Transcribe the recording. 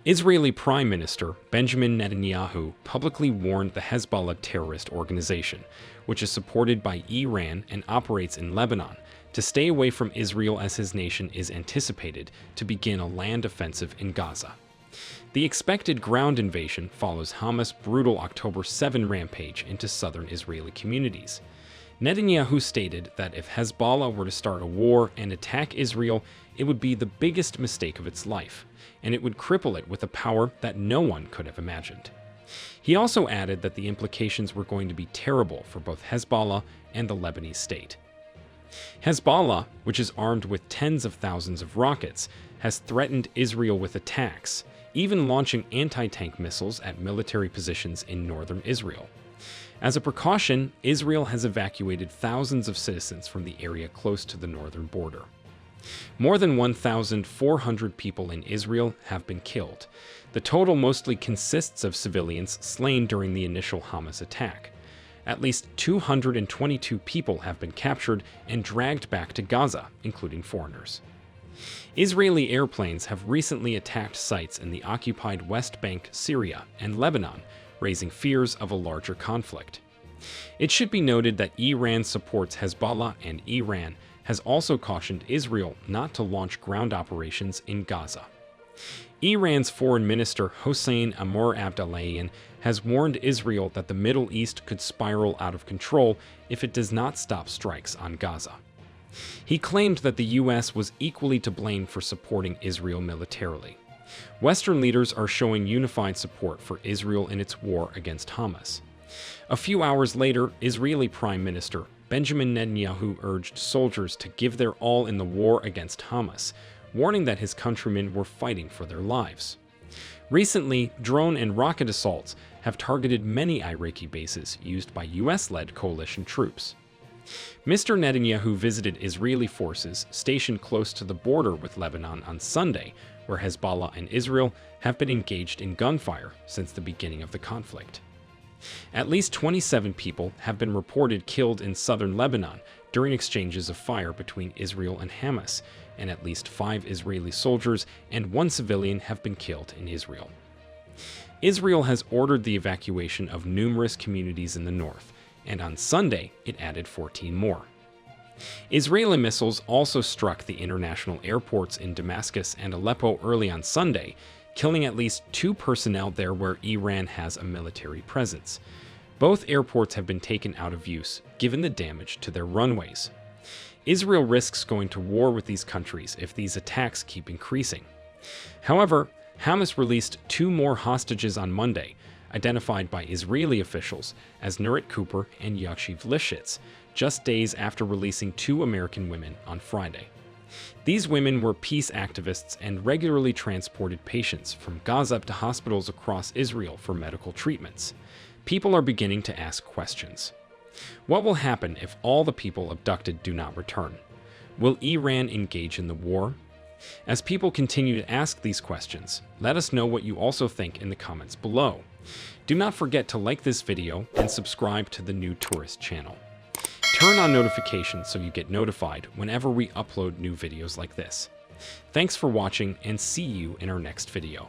Israeli Prime Minister Benjamin Netanyahu publicly warned the Hezbollah terrorist organization, which is supported by Iran and operates in Lebanon, to stay away from Israel as his nation is anticipated to begin a land offensive in Gaza. The expected ground invasion follows Hamas' brutal October 7 rampage into southern Israeli communities. Netanyahu stated that if Hezbollah were to start a war and attack Israel, it would be the biggest mistake of its life, and it would cripple it with a power that no one could have imagined. He also added that the implications were going to be terrible for both Hezbollah and the Lebanese state. Hezbollah, which is armed with tens of thousands of rockets, has threatened Israel with attacks, even launching anti-tank missiles at military positions in northern Israel. As a precaution, Israel has evacuated thousands of citizens from the area close to the northern border. More than 1,400 people in Israel have been killed. The total mostly consists of civilians slain during the initial Hamas attack. At least 222 people have been captured and dragged back to Gaza, including foreigners. Israeli airplanes have recently attacked sites in the occupied West Bank, Syria, and Lebanon, raising fears of a larger conflict. It should be noted that Iran supports Hezbollah, and Iran has also cautioned Israel not to launch ground operations in Gaza. Iran's Foreign Minister Hossein Amir-Abdollahian has warned Israel that the Middle East could spiral out of control if it does not stop strikes on Gaza. He claimed that the U.S. was equally to blame for supporting Israel militarily. Western leaders are showing unified support for Israel in its war against Hamas. A few hours later, Israeli Prime Minister Benjamin Netanyahu urged soldiers to give their all in the war against Hamas, warning that his countrymen were fighting for their lives. Recently, drone and rocket assaults have targeted many Iraqi bases used by U.S.-led coalition troops. Mr. Netanyahu visited Israeli forces stationed close to the border with Lebanon on Sunday, where Hezbollah and Israel have been engaged in gunfire since the beginning of the conflict. At least 27 people have been reported killed in southern Lebanon during exchanges of fire between Israel and Hamas, and at least 5 Israeli soldiers and 1 civilian have been killed in Israel. Israel has ordered the evacuation of numerous communities in the north, and on Sunday it added 14 more. Israeli missiles also struck the international airports in Damascus and Aleppo early on Sunday, killing at least 2 personnel there where Iran has a military presence. Both airports have been taken out of use, given the damage to their runways. Israel risks going to war with these countries if these attacks keep increasing. However, Hamas released 2 more hostages on Monday, identified by Israeli officials as Nurit Cooper and Yakshiv Lifshitz, just days after releasing 2 American women on Friday. These women were peace activists and regularly transported patients from Gaza to hospitals across Israel for medical treatments. People are beginning to ask questions. What will happen if all the people abducted do not return? Will Iran engage in the war? As people continue to ask these questions, let us know what you also think in the comments below. Do not forget to like this video and subscribe to the New Tourist channel. Turn on notifications so you get notified whenever we upload new videos like this. Thanks for watching, and see you in our next video.